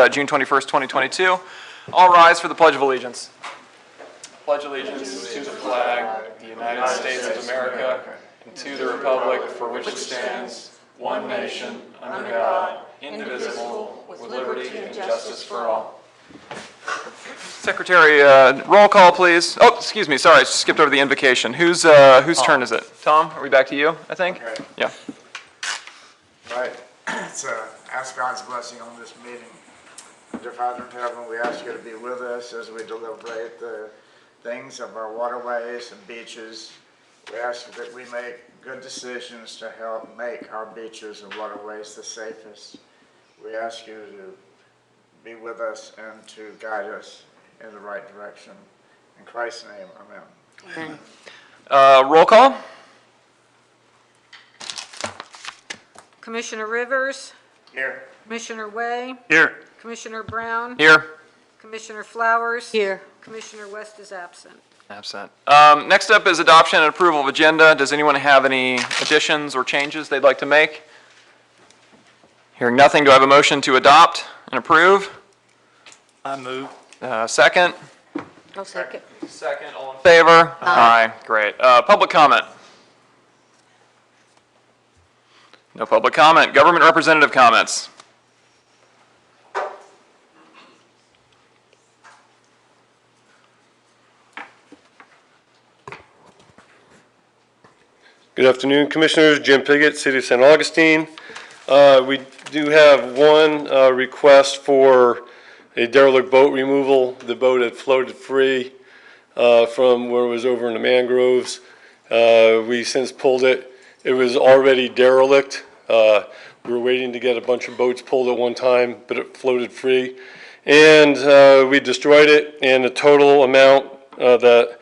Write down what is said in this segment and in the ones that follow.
June 21st, 2022. All rise for the Pledge of Allegiance. Pledge allegiance to the flag of the United States of America and to the republic for which it stands, one nation, under God, indivisible, with liberty and justice for all. Secretary, roll call, please. Oh, excuse me. Sorry, I skipped over the invocation. Whose turn is it? Tom, are we back to you, I think? Okay. Yeah. Right. Let's ask God's blessing on this meeting. Dear Father in heaven, we ask you to be with us as we deliberate the things of our waterways and beaches. We ask you that we make good decisions to help make our beaches and waterways the safest. We ask you to be with us and to guide us in the right direction. In Christ's name, amen. Roll call. Commissioner Rivers, Here. Commissioner Way, Here. Commissioner Brown, Here. Commissioner Flowers. Here. Commissioner West is absent. Absent. Next up is adoption and approval of agenda. Does anyone have any additions or changes they'd like to make? Hearing nothing, do I have a motion to adopt and approve? I move. Second? I'll second. Second, all in favor? Aye. Great. Public comment? No public comment. Government representative comments? Good afternoon, Commissioners. Jim Piggott, City of St. Augustine. We do have one request for a derelict boat removal. The boat had floated free from where it was over in the mangroves. We since pulled it. It was already derelict. We were waiting to get a bunch of boats pulled at one time, but it floated free. And we destroyed it, and the total amount that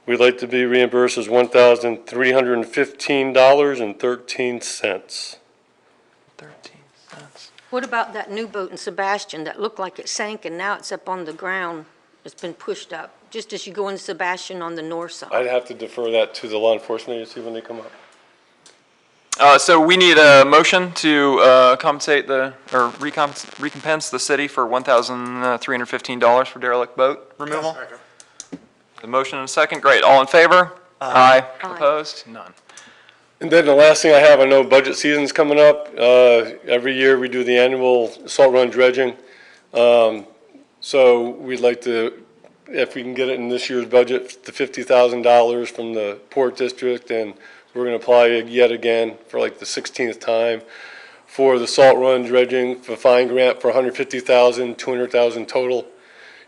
we'd like to be reimbursed is $1,315.13. 13 cents. What about that new boat in Sebastian that looked like it sank and now it's up on the ground? It's been pushed up, just as you go into Sebastian on the north side. I'd have to defer that to the law enforcement agency when they come up. So we need a motion to compensate recompense the city for $1,315 for derelict boat removal. Second. The motion and a second. Great. All in favor? Aye. Aye. Opposed? None. And then the last thing I have, I know budget season's coming up. Every year we do the annual salt run dredging. So we'd like to, if we can get it in this year's budget, the $50,000 from the Port District, and we're going to apply yet again for like the 16th time for the salt run dredging for fine grant for $150,000, $200,000 total.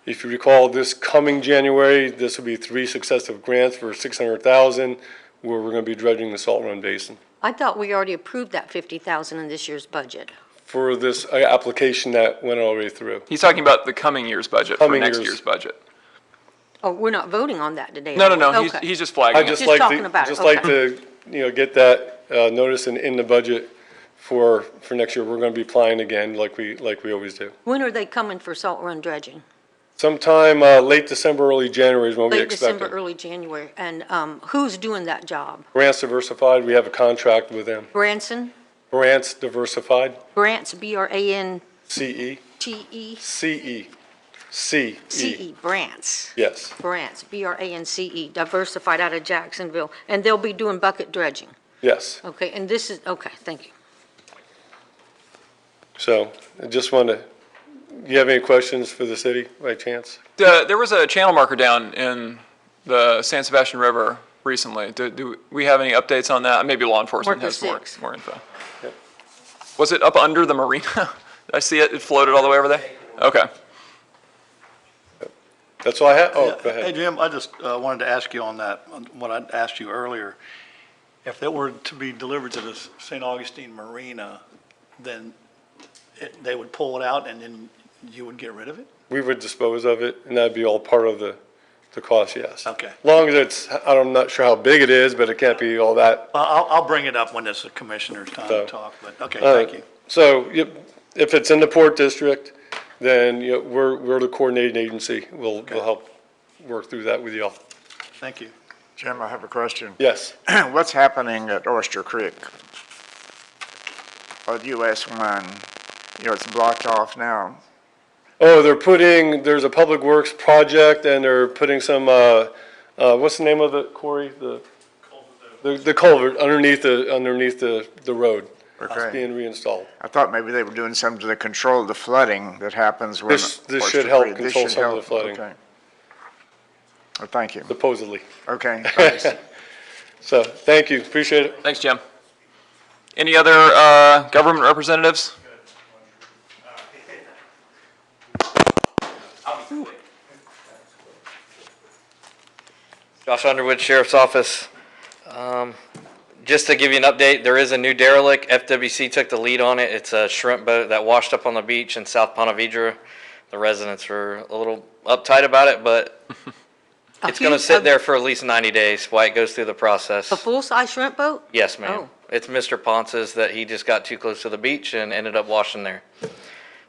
If you recall, this coming January, this will be 3 successive grants for $600,000, where we're going to be dredging the Salt Run Basin. I thought we already approved that $50,000 in this year's budget. For this application that went all the way through. He's talking about the coming year's budget for Coming next year's. year's budget. Oh, we're not voting on that today. No, are no, we? no. Okay. He's just flagging I it. just Just like talking about to, it, just like okay. to, get that notice in the budget for next year. We're going to be applying again like we always do. When are they coming for salt run dredging? Sometime late December, early January is when we Late expect December, it. early January. And who's doing that job? Grants Diversified, we have a contract with them. Branson? Grants Diversified, Grants, B-R-A-N-T-E? CE, CE, CE. C-E, Brants. Yes, Brants, B-R-A-N-C-E, diversified out of Jacksonville. And they'll be doing bucket dredging. yes. Okay, and this is, okay, thank you. So I just want to, you have any questions for the city by chance? There was a channel marker down in the San Sebastian River recently. Do we have any updates on that? Maybe law enforcement Marker has more 6. info. Yep. Was it up under the marina? Did I see it? It floated all the way over there? Okay. That's all I have? Oh, go Hey, ahead. Jim, I just wanted to ask you on that, on what I asked you earlier. If it were to be delivered to the St. Augustine Marina, then they would pull it out and then you would get rid of it? We would dispose of it, and that'd be all part of the cost, yes. Okay. Long as it's, I'm not sure how big it is, but it can't be all that. Well, I'll bring it up when it's the commissioner's time So, to talk, but, okay, thank you. So if it's in the Port District, then we're the coordinating agency. We'll help work through that with y'all. Thank you. Jim, I have a question. Yes. What's happening at Oyster Creek? Or US 1, it's blocked off now. Oh, there's a public works project and they're putting some, what's the name of it, Corey? The culvert underneath the road. It's Okay. being reinstalled. I thought maybe they were doing something to control the flooding that happens when. This should help control should some of the help. flooding. Okay. Well, thank you. Supposedly. Okay, thanks. So, thank you, appreciate it. Thanks, Jim. Any other government representatives? Josh Underwood, Sheriff's Office. Just to give you an update, there is a new derelict. FWC took the lead on it. It's a shrimp boat that washed up on the beach in South Ponte Vedra. The residents were a little uptight about it, but it's going to sit there for at least 90 days while it goes through the process. A full-size shrimp boat? Yes, ma'am. Oh. It's Mr. Ponce's that he just got too close to the beach and ended up washing there.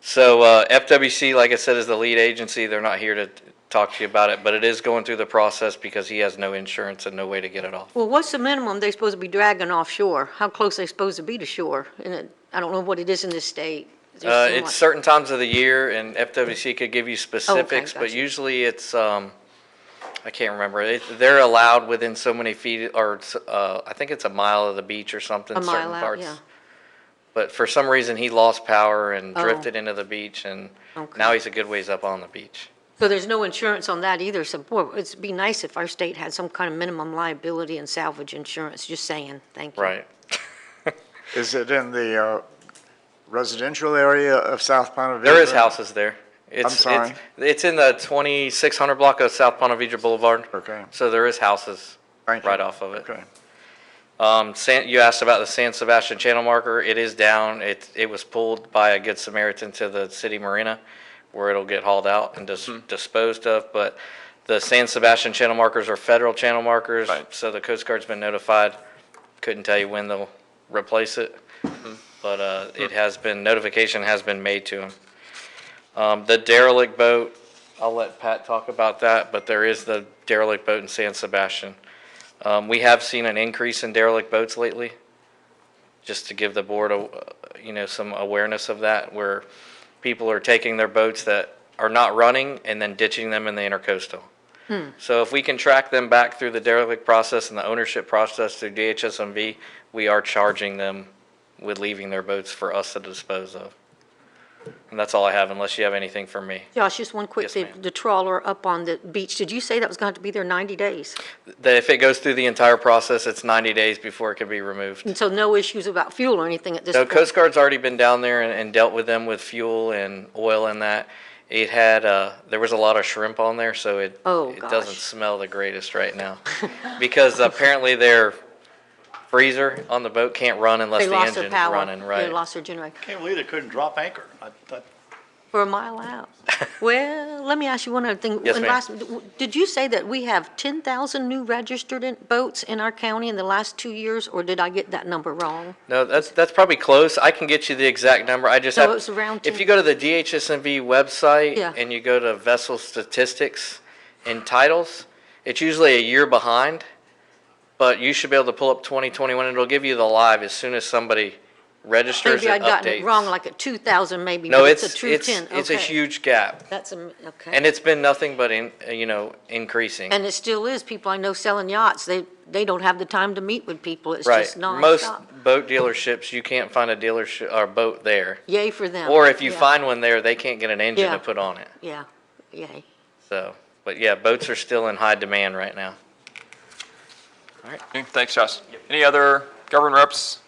So FWC, like I said, is the lead agency. They're not here to talk to you about it, but it is going through the process because he has no insurance and no way to get it off. Well, what's the minimum they're supposed to be dragging offshore? How close they supposed to be to shore? And I don't know what it is in this state. It just seem It's like- certain times of the year, and FWC could give you specifics, but gotcha. usually it's, I can't remember. They're allowed within so many feet, or I think it's a mile of the beach or something, A certain mile out, parts. yeah. But for some reason, he lost power and Oh. drifted into the beach, and Okay. now he's a good ways up on the beach. So there's no insurance on that either, so boy, it'd be nice if our state had some kind of minimum liability and salvage insurance, just saying, thank you. Right. Is it in the residential area of South Ponte Vedra? There is houses there. sorry? It's in the 2600 block of South Ponte Vedra Boulevard. Okay. So there is houses Thank you. right off of it. Okay. You asked about the San Sebastian channel marker. It is down. It was pulled by a Good Samaritan to the city marina where it'll get hauled out and disposed of. But the San Sebastian channel markers are federal channel markers. Right. So the Coast Guard's been notified. Couldn't tell you when they'll replace it. But notification has been made to them. The derelict boat, I'll let Pat talk about that, but there is the derelict boat in San Sebastian. We have seen an increase in derelict boats lately, just to give the board some awareness of that, where people are taking their boats that are not running and then ditching them in the intercoastal. So if we can track them back through the derelict process and the ownership process through DHSMV, we are charging them with leaving their boats for us to dispose of. And that's all I have, unless you have anything for me. Josh, just one quick Yes, thing, ma'am. the trawler up on the beach, did you say that was going to have to be there 90 days? That if it goes through the entire process, it's 90 days before it can be removed. And so no issues about fuel or anything at this No, point? Coast Guard's already been down there and dealt with them with fuel and oil and that. It had, there was a lot of shrimp on there, so it Oh, doesn't gosh. smell the greatest right now. Because apparently their freezer on the boat can't run unless They the lost their engine's power. running, They right? lost their generator. Can't believe they couldn't drop anchor. For a mile out. Well, let me ask you one other thing. Yes, When ma'am. Did you say that we have 10,000 new registered boats in our county in the last 2 years, or did I get that number wrong? No, that's probably close. I can get you the exact number. I just So have. it's around If 10? you go to the DHSMV website Yeah. and you go to vessel statistics and titles, it's usually a year behind, but you should be able to pull up 2021 and it'll give you the live as soon as somebody registers Maybe I'd and gotten it updates. wrong, like at 2,000 maybe, No, but it's a it's true 10. it's a Okay. huge gap, That's okay. and it's been nothing but increasing. And it still is. People I know selling yachts, they don't have the time to meet with people. It's Right. just nonstop. Most boat dealerships, you can't find a dealership or boat there, Yay for them. or if you Yeah. find one there, they can't get an engine Yeah. to put on it. Yeah, yay. So, but yeah, boats are still in high demand right now. Okay, thanks, Josh. Any other government reps?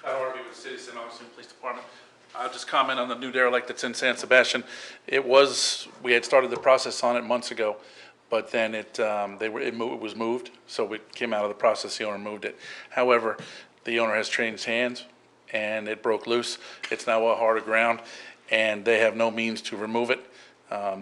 Pat Harvey with City of St. Augustine Police Department. I'll just comment on the new derelict that's in San Sebastian. We had started the process on it months ago, but then it was moved, so it came out of the process, the owner moved it. However, the owner has changed hands, and it broke loose. It's now a harder ground, and they have no means to remove it.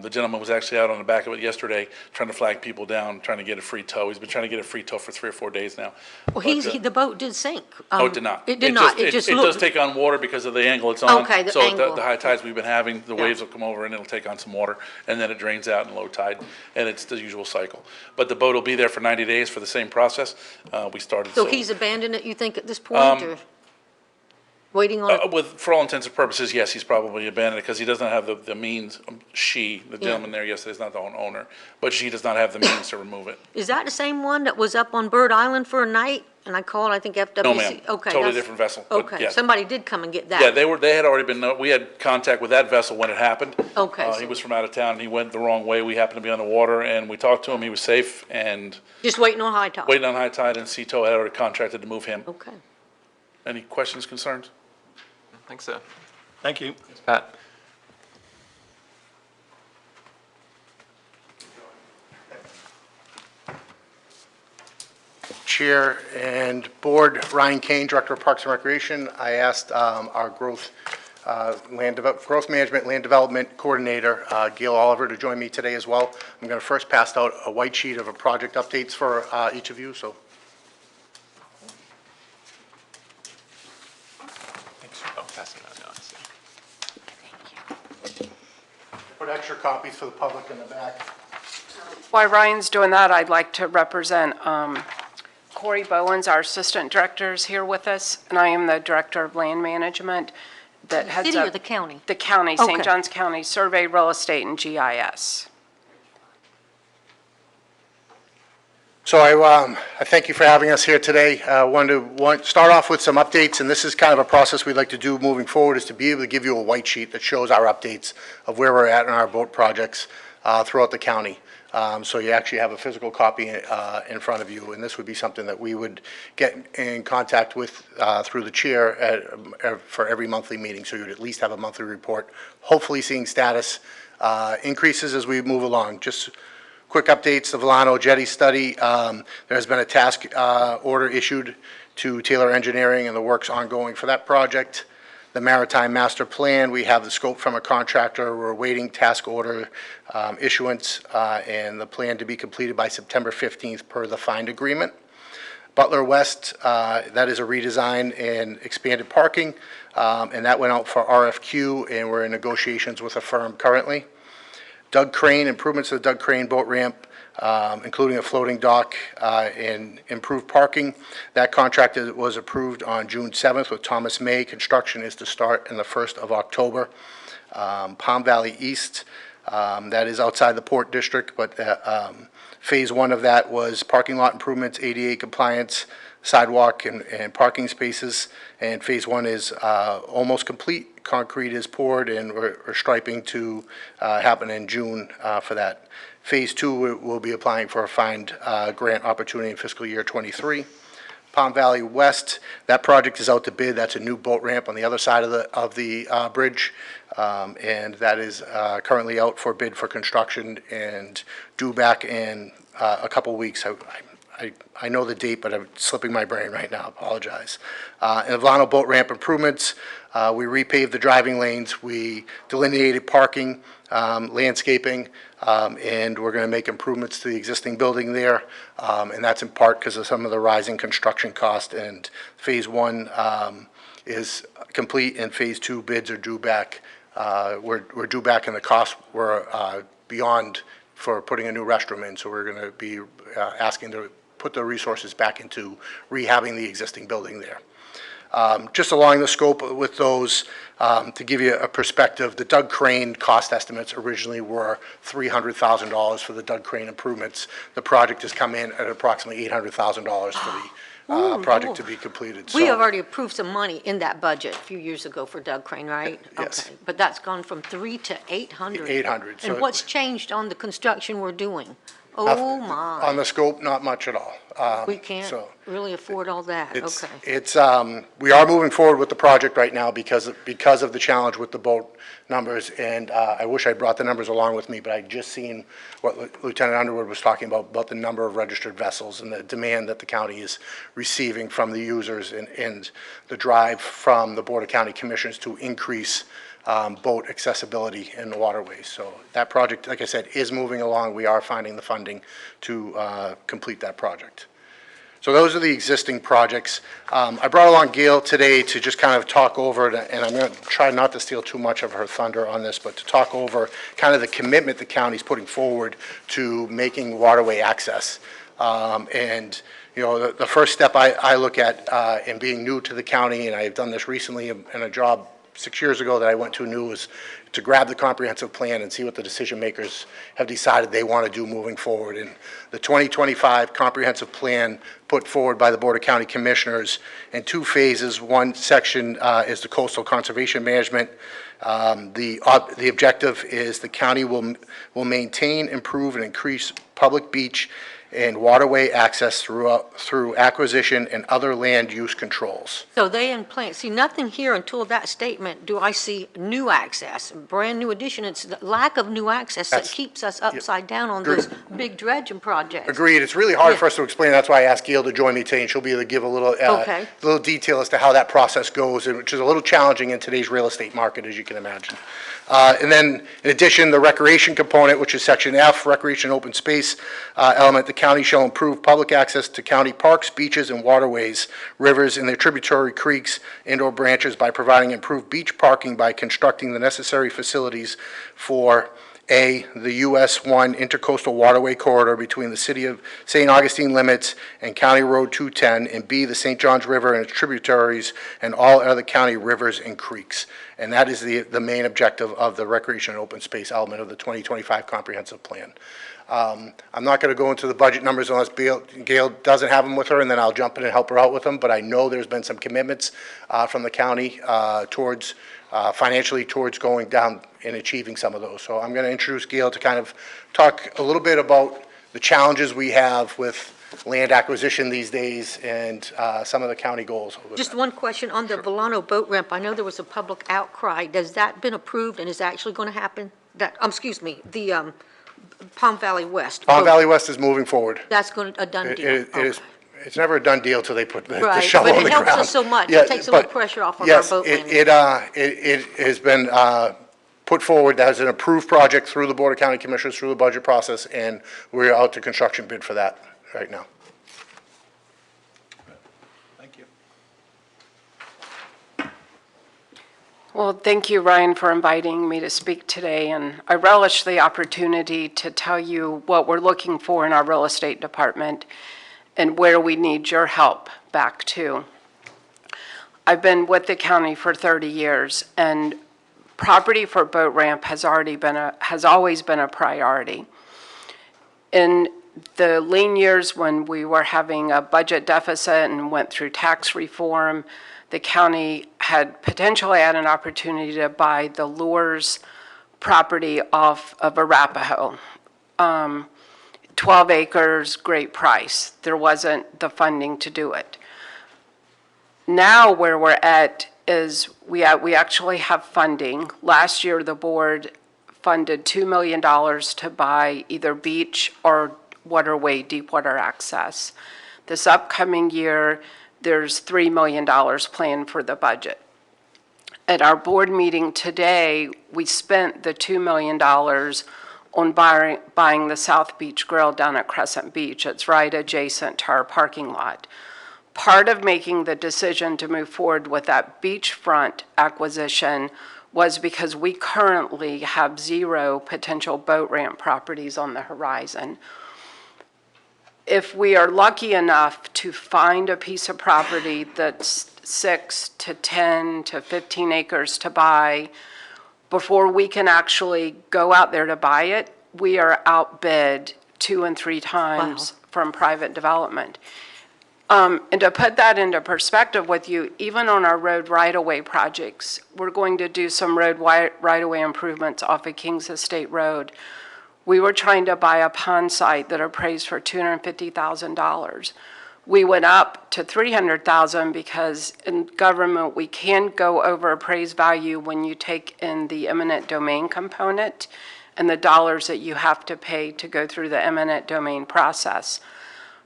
The gentleman was actually out on the back of it yesterday, trying to flag people down, trying to get a free tow. He's been trying to get a free tow for 3 or 4 days now. Well, But, the boat did sink. No, it did not. It did not. It just It does looked. take on water because of the angle it's on. Okay, the So angle. the high tides we've been having, the Yeah. waves will come over and it'll take on some water, and then it drains out in low tide, and it's the usual cycle. But the boat will be there for 90 days for the same process. We started. So he's abandoned it, you think, at this point, or? Waiting on it? For all intents and purposes, yes, he's probably abandoned it because he doesn't have the means, the gentleman there yesterday is not the owner, but she does not have the means to remove it. Is that the same one that was up on Bird Island for a night? And I called, I think, FWC? No, ma'am. Okay, Totally that's- different vessel, but Okay, yeah. somebody did come and get that. Yeah, they had already been, we had contact with that vessel when it happened. Okay, He so- was from out of town, he went the wrong way, we happened to be on the water, and we talked to him, he was safe, and Just waiting on high tide? waiting on high tide, and Sea Tow had already contracted to move him. Okay. Any questions, concerns? I think so. Thank you. Pat? Chair and Board, Ryan Kane, Director of Parks and Recreation. I asked our growth management, land development coordinator, Gail Oliver, to join me today as well. I'm going to first pass out a white sheet of project updates for each of you, so. Oh, pass it on, no, I see. Put extra copies for the public in the back. While Ryan's doing that, I'd like to represent Corey Bowens, our Assistant Director, is here with us, and I am the Director of Land Management that heads up. City or the county? The county, Okay. St. Johns County, Survey, Real Estate, and GIS. So I thank you for having us here today. I wanted to start off with some updates, and this is kind of a process we'd like to do moving forward, is to be able to give you a white sheet that shows our updates of where we're at in our boat projects throughout the county. So you actually have a physical copy in front of you, and this would be something that we would get in contact with through the chair for every monthly meeting, so you'd at least have a monthly report, hopefully seeing status increases as we move along. Just quick updates, the Volano Jetty study. There has been a task order issued to Taylor Engineering, and the work's ongoing for that project. The Maritime Master Plan, we have the scope from a contractor. We're awaiting task order issuance, and the plan to be completed by September 15th per the FIND agreement. Butler West, that is a redesign and expanded parking, and that went out for RFQ, and we're in negotiations with a firm currently. Doug Crane, improvements to the Doug Crane boat ramp, including a floating dock and improved parking. That contract was approved on June 7th with Thomas May. Construction is to start in the 1st of October. Palm Valley East, that is outside the Port District, but Phase 1 of that was parking lot improvements, ADA compliance, sidewalk and parking spaces, and Phase 1 is almost complete. Concrete is poured, and we're striping to happen in June for that. Phase 2, we'll be applying for a FIND grant opportunity in fiscal year '23. Palm Valley West, that project is out to bid. That's a new boat ramp on the other side of the bridge, and that is currently out for bid for construction and due back in a couple weeks. I know the date, but I'm slipping my brain right now, apologize. And the Volano boat ramp improvements, we repaved the driving lanes, we delineated parking, landscaping, and we're going to make improvements to the existing building there, and that's in part because of some of the rising construction cost. And Phase 1 is complete, and Phase 2 bids are due back. We're due back, and the costs were beyond for putting a new restroom in, so we're going to be asking to put the resources back into rehabbing the existing building there. Just along the scope with those, to give you a perspective, the Doug Crane cost estimates originally were $300,000 for the Doug Crane improvements. The project has come in at approximately $800,000 for the project to be completed. We So- have already approved some money in that budget a few years ago for Doug Crane, right? Yes. Okay, but that's gone from 3 to 800. 800, so- And what's changed on the construction we're doing? Oh, On my. the scope, not much at all. We can't so- really afford all that, It's, okay. it's, we are moving forward with the project right now because of the challenge with the boat numbers, and I wish I brought the numbers along with me, but I just seen what Lieutenant Underwood was talking about the number of registered vessels and the demand that the county is receiving from the users, and the drive from the Board of County Commissioners to increase boat accessibility in the waterways. So that project, like I said, is moving along. We are finding the funding to complete that project. So those are the existing projects. I brought along Gail today to just kind of talk over, and I'm going to try not to steal too much of her thunder on this, but to talk over kind of the commitment the county's putting forward to making waterway access And, you know, the first step I look at in being new to the county, and I've done this recently in a job 6 years ago that I went to new, was to grab the comprehensive plan and see what the decision makers have decided they want to do moving forward. And the 2025 comprehensive plan put forward by the Board of County Commissioners in 2 phases. One section is the coastal conservation management. The objective is the county will maintain, improve, and increase public beach and waterway access through acquisition and other land use controls. So they in plan, see, nothing here until that statement do I see new access, brand new addition. It's the lack of new access that That's- keeps us upside down on those big dredging projects. Agreed. It's really hard Yeah. for us to explain. That's why I asked Gail to join me today, and she'll be able to give a Okay. little detail as to how that process goes, and which is a little challenging in today's real estate market, as you can imagine. And then, in addition, the recreation component, which is Section F, Recreation and Open Space element, the county shall improve public access to county parks, beaches, and waterways, rivers, and their tributary creeks and/or branches by providing improved beach parking by constructing the necessary facilities for A, the US 1 intercoastal waterway corridor between the city of St. Augustine limits and County Road 210, and B, the St. Johns River and its tributaries and all other county rivers and creeks. And that is the main objective of the recreation and open space element of the 2025 comprehensive plan. I'm not going to go into the budget numbers unless Gail doesn't have them with her, and then I'll jump in and help her out with them, but I know there's been some commitments from the county towards financially towards going down and achieving some of those. So I'm going to introduce Gail to kind of talk a little bit about the challenges we have with land acquisition these days and some of the county goals. with Just that. one question on the Volano boat ramp. I know there was a public outcry. Has that been approved and is actually going to happen? That, excuse me, the Palm Valley West. Palm boat- Valley West is moving forward. That's going to, a done It deal? it is, Okay. it's never a done deal till they put the Right, shovel but on the it ground. helps us so much. It Yeah, takes a little but pressure off of our boat landing. Yes, it has been put forward as an approved project through the Board of County Commissioners, through the budget process, and we're out to construction bid for that right now. Thank you. Well, thank you, Ryan, for inviting me to speak today, and I relish the opportunity to tell you what we're looking for in our real estate department and where we need your help back to. I've been with the county for 30 years, and property for boat ramp has always been a priority. In the lean years when we were having a budget deficit and went through tax reform, the county had potentially had an opportunity to buy the Lures property off of Arapahoe. 12 acres, great price. There wasn't the funding to do it. Now where we're at is we actually have funding. Last year, the board funded $2 million to buy either beach or waterway deepwater access. This upcoming year, there's $3 million planned for the budget. At our board meeting today, we spent the $2 million on buying the South Beach Grill down at Crescent Beach. It's right adjacent to our parking lot. Part of making the decision to move forward with that beachfront acquisition was because we currently have 0 potential boat ramp properties on the horizon. If we are lucky enough to find a piece of property that's 6 to 10 to 15 acres to buy, before we can actually go out there to buy it, we are outbid 2 and 3 times from private development. And to put that into perspective with you, even on our road right-of-way projects, we're going to do some road right-of-way improvements off of Kings Estate Road. We were trying to buy a pond site that appraised for $250,000. We went up to $300,000 because in government, we can go over appraised value when you take in the eminent domain component and the dollars that you have to pay to go through the eminent domain process.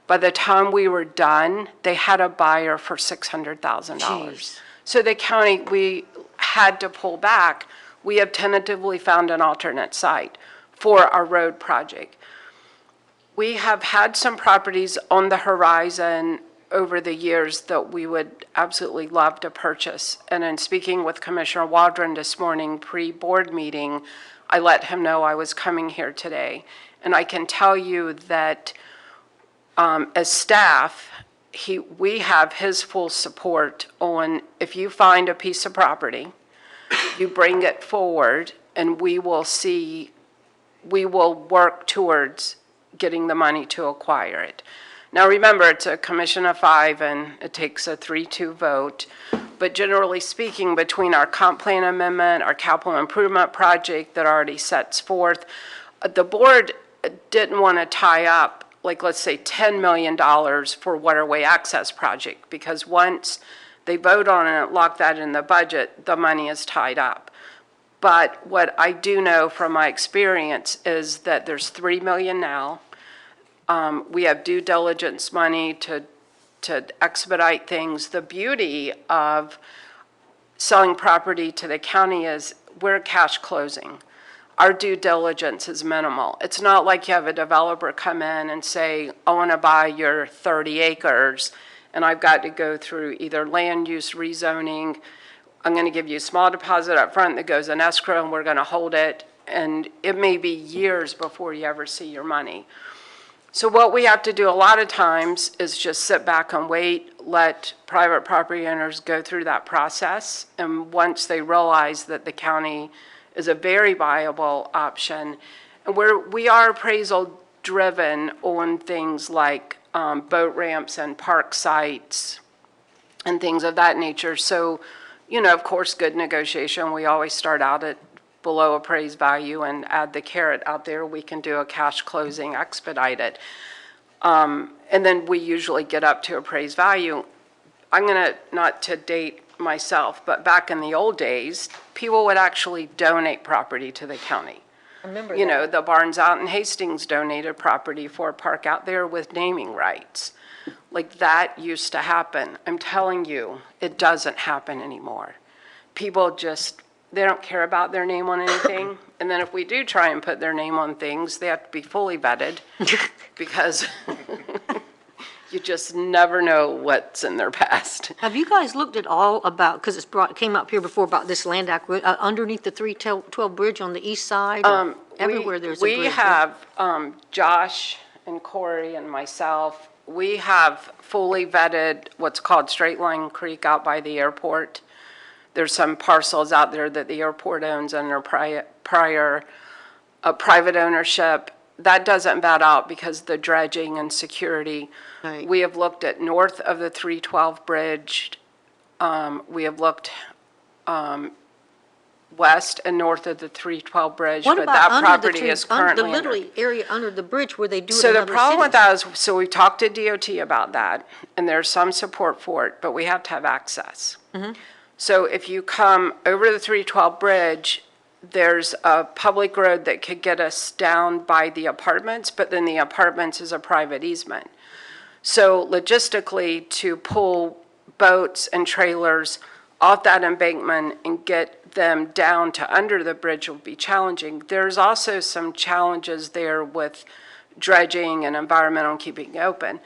By the time we were done, they had a buyer for $600,000. Jeez. So the county, we had to pull back. We have tentatively found an alternate site for our road project. We have had some properties on the horizon over the years that we would absolutely love to purchase. And in speaking with Commissioner Waldron this morning, pre-board meeting, I let him know I was coming here today. And I can tell you that as staff, we have his full support on, if you find a piece of property, you bring it forward, and we will work towards getting the money to acquire it. Now, remember, it's a commission of 5, and it takes a 3-2 vote. But generally speaking, between our comp plan amendment, our capital improvement project that already sets forth, the board didn't want to tie up, like, let's say, $10 million for waterway access project, because once they vote on it, lock that in the budget, the money is tied up. But what I do know from my experience is that there's $3 million now. We have due diligence money to expedite things. The beauty of selling property to the county is we're cash closing. Our due diligence is minimal. It's not like you have a developer come in and say, I want to buy your 30 acres, and I've got to go through either land use rezoning. I'm going to give you a small deposit up front that goes in escrow, and we're going to hold it, and it may be years before you ever see your money. So what we have to do a lot of times is just sit back and wait, let private property owners go through that process, and once they realize that the county is a very viable option, and we are appraisal driven on things like boat ramps and park sites and things of that nature. So, you know, of course, good negotiation, we always start out at below appraised value and add the carrot out there. We can do a cash closing, expedite it. And then we usually get up to appraised value. I'm going to, not to date myself, but back in the old days, people would actually donate property to the county. I remember You that. know, the Barnes out in Hastings donated property for a park out there with naming rights. Like, that used to happen. I'm telling you, it doesn't happen anymore. People just, they don't care about their name on anything. And then if we do try and put their name on things, they have to be fully vetted because you just never know what's in their past. Have you guys looked at all about, because came up here before about this land underneath the 312 bridge on the east side? or Everywhere there's a bridge. We have, Josh and Corey and myself, we have fully vetted what's called Straight Line Creek out by the airport. There's some parcels out there that the airport owns under prior private ownership. That doesn't vet out because the dredging and security. Right. We have looked at north of the 312 bridge. We have looked west and north of the 312 bridge, What but about that under the property tree- is un- currently the under. literally area under the bridge where they do it So in the other problem with cities? that is, so we talked to DOT about that, and there's some support for it, but we have to have access. So if you come over the 312 bridge, there's a public road that could get us down by the apartments, but then the apartments is a private easement. So logistically, to pull boats and trailers off that embankment and get them down to under the bridge will be challenging. There's also some challenges there with dredging and environmental and keeping it open.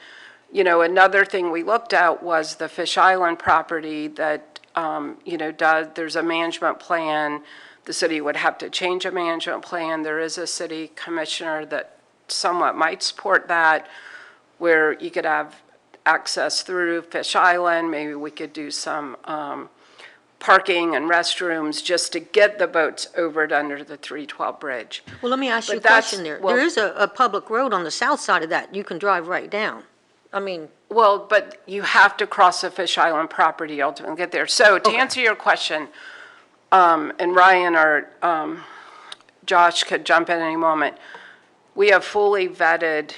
You know, another thing we looked at was the Fish Island property that, you know, there's a management plan. The city would have to change a management plan. There is a city commissioner that somewhat might support that, where you could have access through Fish Island. Maybe we could do some parking and restrooms just to get the boats over to under the 312 bridge. Well, let me ask you a But that's- question there. well- There is a public road on the south side of that. You can drive right down. I mean, Well, but you have to cross the Fish Island property to ultimately get there. So to answer your question, and Ryan or Josh could jump in any moment, we have fully vetted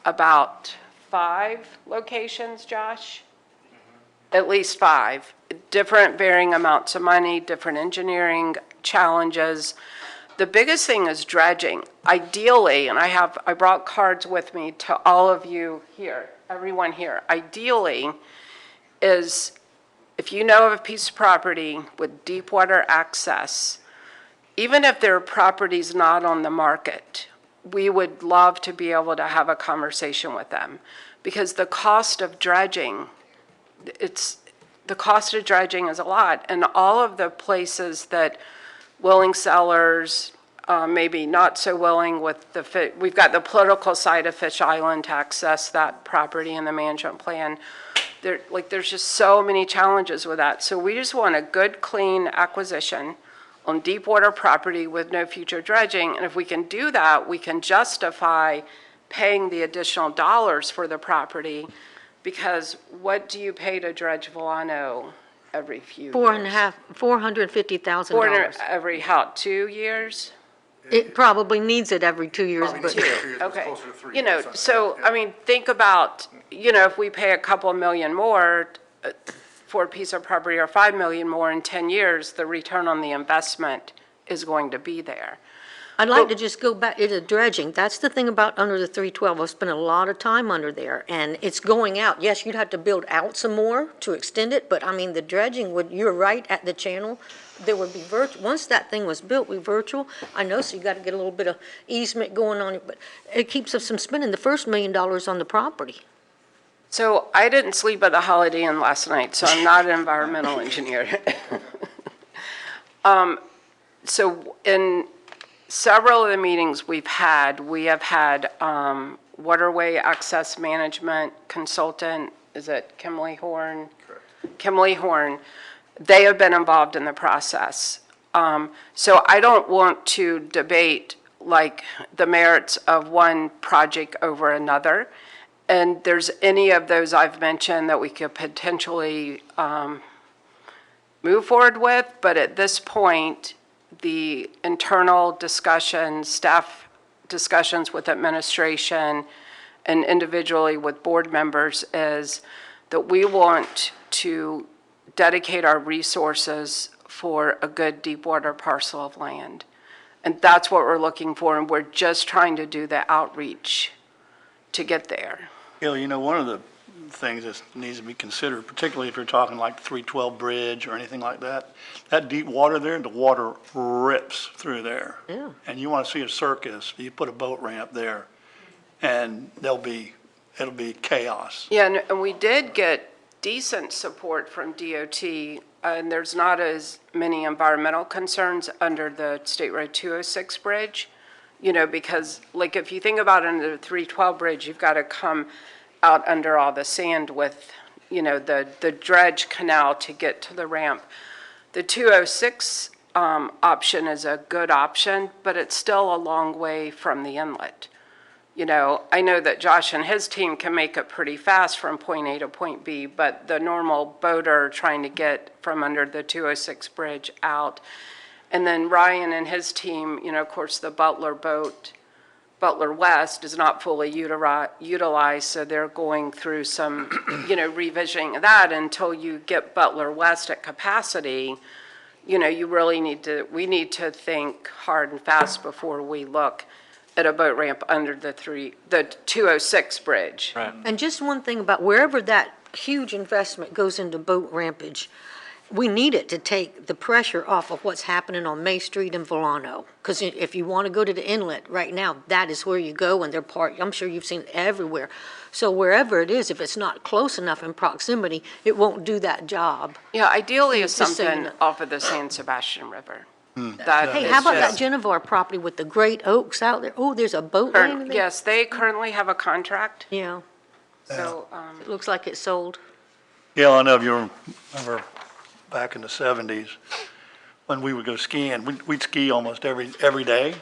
about 5 locations, Josh? At least 5, different varying amounts of money, different engineering challenges. The biggest thing is dredging. Ideally, and I brought cards with me to all of you here, everyone here. Ideally is if you know of a piece of property with deep water access, even if their property's not on the market, we would love to be able to have a conversation with them. Because the cost of dredging, the cost of dredging is a lot. And all of the places that willing sellers, maybe not so willing with we've got the political side of Fish Island to access that property in the management plan. There's just so many challenges with that. So we just want a good, clean acquisition on deep water property with no future dredging. And if we can do that, we can justify paying the additional dollars for the property, because what do you pay to dredge Volcano every few years? $450,000. Every how, 2 years? It probably needs it every 2 years, but Okay. You know, so, I mean, think about, if we pay a couple million more for a piece of property, or 5 million more in 10 years, the return on the investment is going to be there. I'd like to just go back into dredging. That's the thing about under the 312. I've spent a lot of time under there, and it's going out. Yes, you'd have to build out some more to extend it, but I mean, the dredging you're right, at the channel, there would be once that thing was built, virtual. I know, so you got to get a little bit of easement going on it, but it keeps us from spending the first $1 million on the property. So I didn't sleep at the Holiday Inn last night, so I'm not an environmental engineer. So in several of the meetings we have had waterway access management consultant, is it Kimley Horn? Correct. Kimley Horn. They have been involved in the process. So I don't want to debate like the merits of one project over another. And there's any of those I've mentioned that we could potentially move forward with, but at this point, the internal discussions, staff discussions with administration and individually with board members is that we want to dedicate our resources for a good deep water parcel of land. And that's what we're looking for, and we're just trying to do the outreach to get there. Gail, one of the things that needs to be considered, particularly if you're talking like the 312 bridge or anything like that, that deep water there, the water rips through there. Yeah. And you want to see a circus, you put a boat ramp there, and it'll be chaos. Yeah, and we did get decent support from DOT, and there's not as many environmental concerns under the State Road 206 bridge, because like if you think about under the 312 bridge, you've got to come out under all the sand with, the dredge canal to get to the ramp. The 206 option is a good option, but it's still a long way from the inlet. I know that Josh and his team can make it pretty fast from point A to point B, but the normal boater trying to get from under the 206 bridge out. And then Ryan and his team, of course, the Butler boat, Butler West, is not fully utilized, so they're going through some, revisioning of that until you get Butler West at capacity. You really we need to think hard and fast before we look at a boat ramp under the 206 bridge. Right. And just one thing about wherever that huge investment goes into boat rampage, we need it to take the pressure off of what's happening on May Street and Volcano. Because if you want to go to the inlet right now, that is where you go, and they're I'm sure you've seen it everywhere. So wherever it is, if it's not close enough in proximity, it won't do that job. Yeah, ideally is Just so you something know. off of the San Sebastian River. Hey, how about that Genovar property with the great oaks out there? Oh, there's a boat landing there? Yes, they currently have a contract, Yeah, so, it looks like it's sold. Gail, I know if you remember back in the 70s, when we would go skiing, we'd ski almost every day,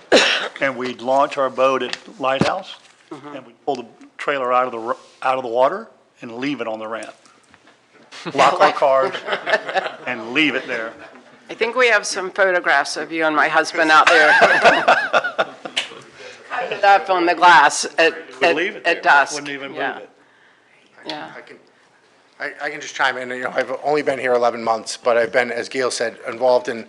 and we'd launch our boat at Lighthouse, and we'd pull the trailer out of the water and leave it on the ramp. Lock our cars and leave it there. I think we have some photographs of you and my husband out there. Cut it up on the glass We'd leave it there. at dusk. Wouldn't even move Yeah. it. Yeah. I can just chime in. I've only been here 11 months, but I've been, as Gail said, involved in,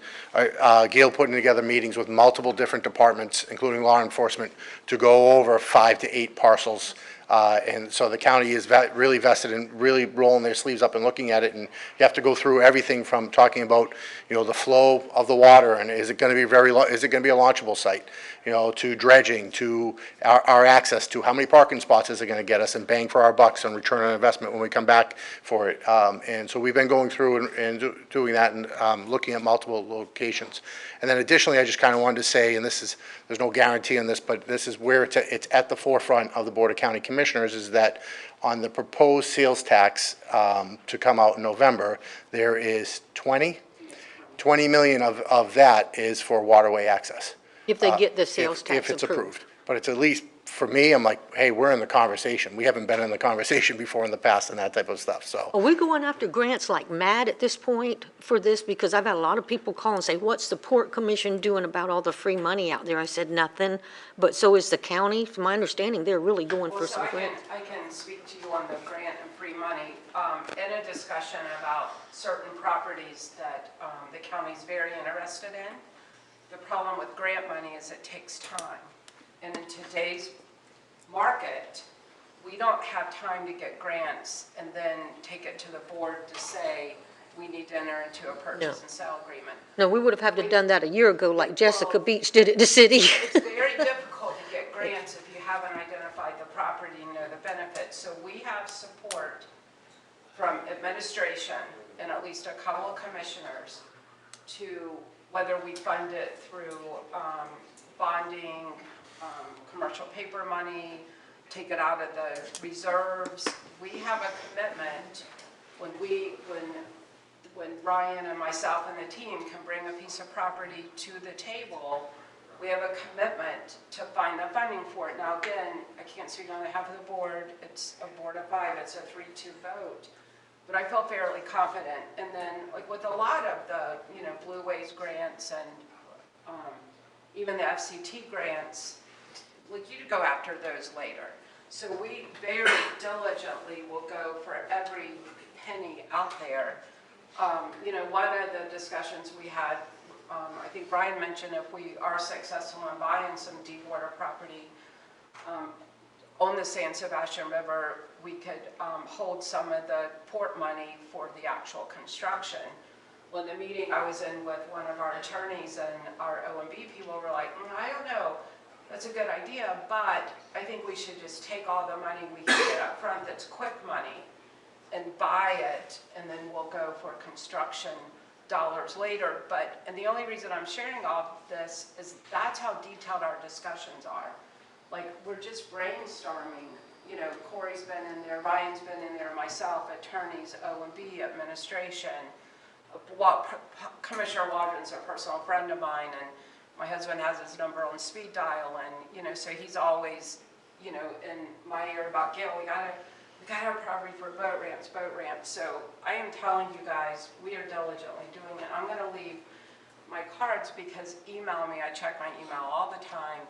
Gail putting together meetings with multiple different departments, including law enforcement, to go over 5 to 8 parcels And so the county is really vested in really rolling their sleeves up and looking at it, and you have to go through everything from talking about, the flow of the water, and is it gonna be is it gonna be a launchable site? To dredging, to our access, to how many parking spots is it gonna get us, and bang for our bucks and return on investment when we come back for it. And so we've been going through and doing that and looking at multiple locations. And then additionally, I just kind of wanted to say, and there's no guarantee on this, but this is where it's at the forefront of the Board of County Commissioners, is that on the proposed sales tax to come out in November, there is 20 million of that is for waterway access. If they get the sales tax If it's approved. But it's at least, for me, I'm like, hey, we're in the conversation. We haven't been in the conversation before in the past and that type of stuff, so. Are we going after grants like mad at this point for this? Because I've had a lot of people call and say, what's the Port Commission doing about all the free money out there? I said, nothing, but so is the county. From my understanding, they're really going for some grants. I can speak to you on the grant and free money. In a discussion about certain properties that the county's very interested in, the problem with grant money is it takes time. And in today's market, we don't have time to get grants and then take it to the board to say, we need to enter into a purchase and sale agreement. No, we would have had to done that a year ago, like Jessica Beach did at the city. It's very difficult to get grants if you haven't identified the property and know the benefits. So we have support from administration and at least a couple of commissioners to whether we fund it through bonding, commercial paper money, take it out of the reserves. We have a commitment when Ryan and myself and the team can bring a piece of property to the table, we have a commitment to find the funding for it. Now again, I can't speak on behalf of the board, it's a board of 5, it's a 3-2 vote. But I feel fairly confident. And then like with a lot of the, Blue Ways grants and even the FCT grants, like you go after those later. So we very diligently will go for every penny out there. One of the discussions we had, I think Brian mentioned if we are successful in buying some deep water property on the San Sebastian River, we could hold some of the port money for the actual construction. Well, the meeting I was in with one of our attorneys and our OMB people were like, I don't know, that's a good idea, but I think we should just take all the money we can get up front that's quick money and buy it, and then we'll go for construction dollars later. And the only reason I'm sharing all of this is that's how detailed our discussions are. Like, we're just brainstorming. Corey's been in there, Ryan's been in there, myself, attorneys, OMB, administration. Commissioner Waldron's a personal friend of mine, and my husband has his number on speed dial, and, so he's always, in my ear about, Gail, we gotta have property for boat ramps. So I am telling you guys, we are diligently doing it. I'm gonna leave my cards because email me, I check my email all the time.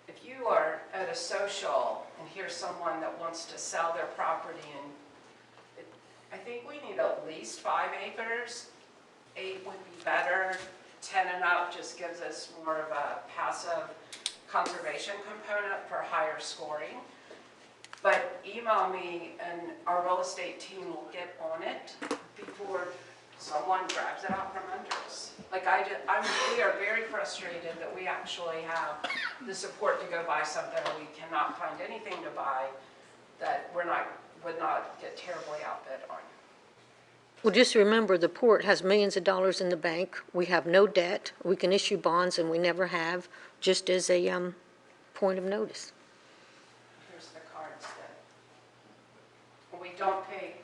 If you are at a social and here's someone that wants to sell their property, and I think we need at least 5 acres. 8 would be better. 10 and up just gives us more of a passive conservation component for higher scoring. But email me and our real estate team will get on it before someone grabs it out from under us. Like we are very frustrated that we actually have the support to go buy something and we cannot find anything to buy that would not get terribly outbid on. Well, just remember, the port has millions of dollars in the bank. We have no debt. We can issue bonds, and we never have, just as a point of notice. Here's the cards that we don't pay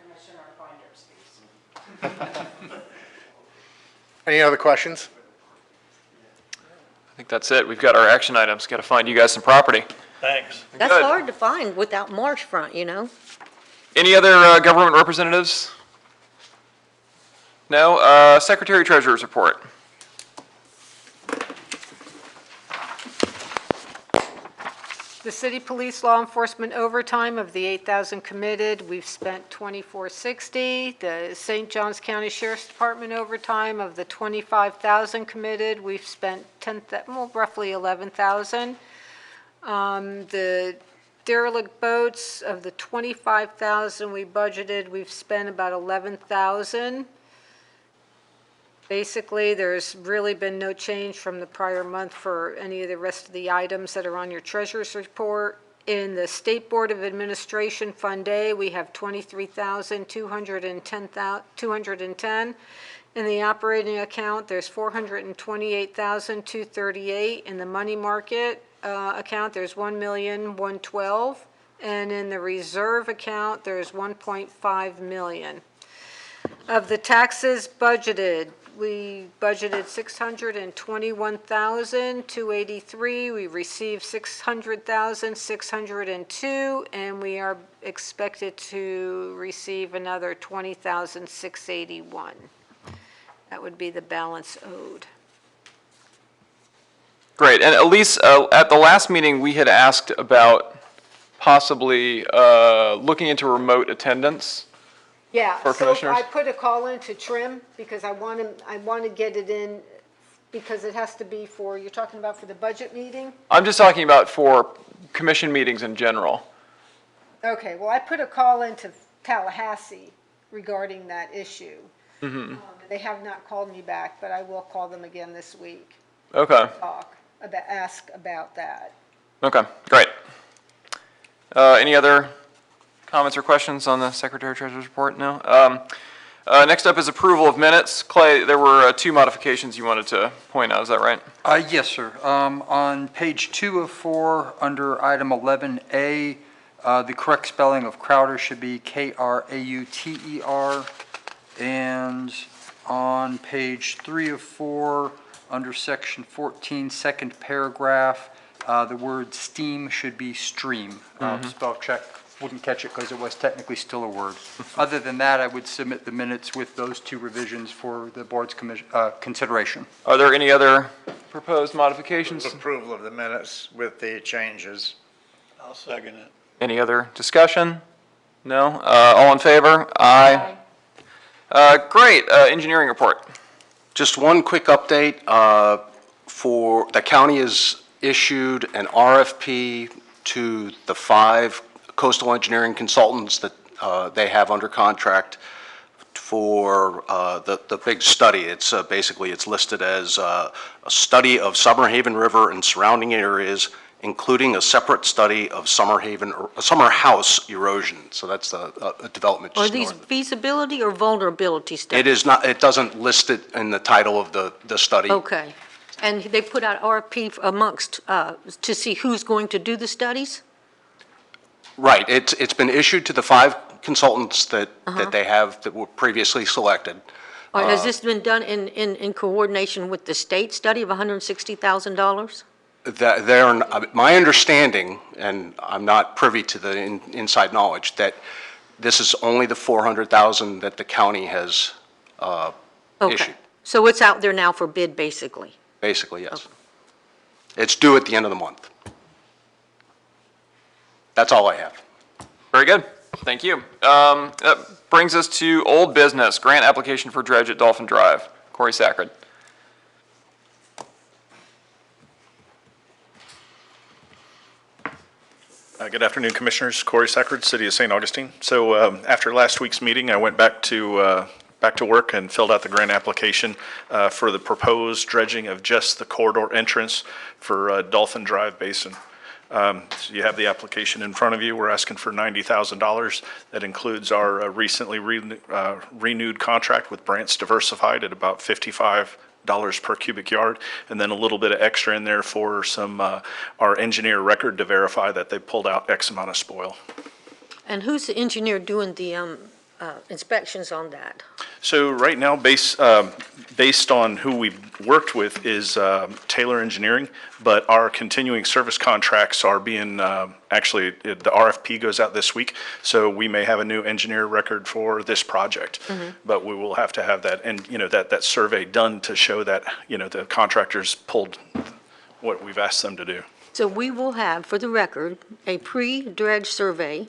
commission or finder's fees. Any other questions? I think that's it. We've got our action items. Got to find you guys some property. Thanks. That's Good. hard to find without marshfront, Any other government representatives? No? Secretary Treasurer's report. The city police law enforcement overtime of the 8,000 committed, we've spent $24.60. The St. Johns County Sheriff's Department overtime of the 25,000 committed, we've spent roughly 11,000. The derelict boats, of the 25,000 we budgeted, we've spent about 11,000. Basically, there's really been no change from the prior month for any of the rest of the items that are on your treasurer's report. In the State Board of Administration Fund A, we have 23,210. In the operating account, there's 428,238. In the money market account, there's 1,112,000. And in the reserve account, there's 1.5 million. Of the taxes budgeted, we budgeted 621,283. We received 600,602, and we are expected to receive another 20,681. That would be the balance owed. Great. And Elise, at the last meeting, we had asked about possibly looking into remote attendance. Yeah, For so commissioners? I put a call in to Trim because I want to get it in because it has to be for, you're talking about for the budget meeting? I'm just talking about for commission meetings in general. Okay, well, I put a call into Tallahassee regarding that issue. They have not called me back, but I will call them again this week, Okay. ask about that. Okay, great. Any other comments or questions on the Secretary Treasurer's report? No? Next up is approval of minutes. Clay, there were 2 modifications you wanted to point out, is that right? Yes, sir. On page 2 of 4, under item 11A, the correct spelling of Crowder should be Krauter. And on page 3 of 4, under section 14, second paragraph, the word steam should be stream. Spell check wouldn't catch it because it was technically still a word. Other than that, I would submit the minutes with those 2 revisions for the board's consideration. Are there any other proposed modifications? Approval of the minutes with the changes. I'll second it. Any other discussion? No? All in favor? Aye. Great. Engineering report. Just one quick update. For the county has issued an RFP to the 5 coastal engineering consultants that they have under contract for the big study. It's basically, it's listed as a study of Summer Haven River and surrounding areas, including a separate study of Summer House erosion. So that's a development Are just these north. feasibility or vulnerability studies? It is not, it doesn't list it in the title of the study. Okay. And they put out RFP amongst, to see who's going to do the studies? Right, it's been issued to the 5 consultants that they have, that were previously selected. Or has this been done in coordination with the state study of $160,000? My understanding, and I'm not privy to the inside knowledge, that this is only the 400,000 that the county has Okay. issued. So it's out there now for bid, basically? Basically, yes. It's due at the end of the month. That's all I have. Very good. Thank you. That brings us to old business, grant application for dredge at Dolphin Drive. Corey Sacred. Good afternoon, Commissioners. Corey Sacred, City of St. Augustine. So after last week's meeting, I went back to work and filled out the grant application for the proposed dredging of just the corridor entrance for Dolphin Drive Basin. So you have the application in front of you. We're asking for $90,000. That includes our recently renewed contract with Brant's Diversified at about $55 per cubic yard, and then a little bit of extra in there for some our engineer record to verify that they pulled out X amount of spoil. And who's the engineer doing the inspections on that? So right now, based on who we've worked with is Taylor Engineering, but our continuing service contracts are being, actually, the RFP goes out this week, so we may have a new engineer record for this project. But we will have to have that, and, that survey done to show that, the contractors pulled what we've asked them to do. So we will have, for the record, a pre-dredge survey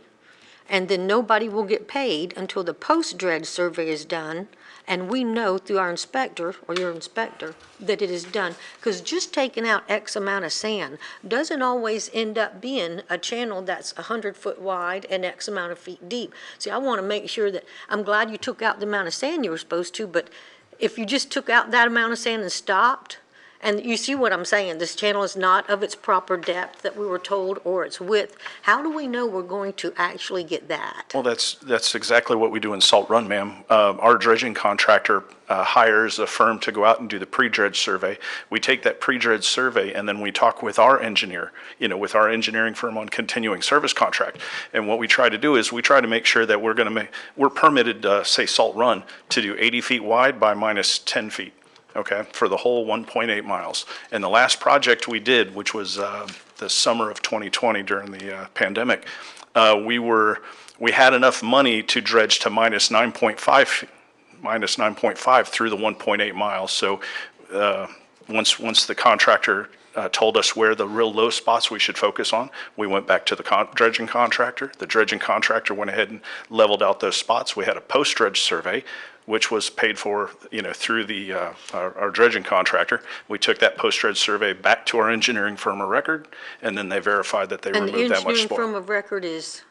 And then nobody will get paid until the post-dredge survey is done, and we know through our inspector, or your inspector, that it is done. Because just taking out X amount of sand doesn't always end up being a channel that's 100-foot wide and X amount of feet deep. See, I want to make sure that, I'm glad you took out the amount of sand you were supposed to, but if you just took out that amount of sand and stopped, and you see what I'm saying, this channel is not of its proper depth that we were told, or its width, how do we know we're going to actually get that? Well, that's exactly what we do in Salt Run, ma'am. Our dredging contractor hires a firm to go out and do the pre-dredge survey. We take that pre-dredge survey and then we talk with our engineer, with our engineering firm on continuing service contract. And what we try to do is we try to make sure that we're permitted, say Salt Run, to do 80 feet wide by minus 10 feet. Okay, for the whole 1.8 miles. And the last project we did, which was the summer of 2020 during the pandemic, we had enough money to dredge to minus 9.5 through the 1.8 miles. So once the contractor told us where the real low spots we should focus on, we went back to the dredging contractor. The dredging contractor went ahead and leveled out those spots. We had a post-dredge survey, which was paid for, through our dredging contractor. We took that post-dredge survey back to our engineering firm of record, and then they verified that they And the removed that much engineering spoil. firm of record is?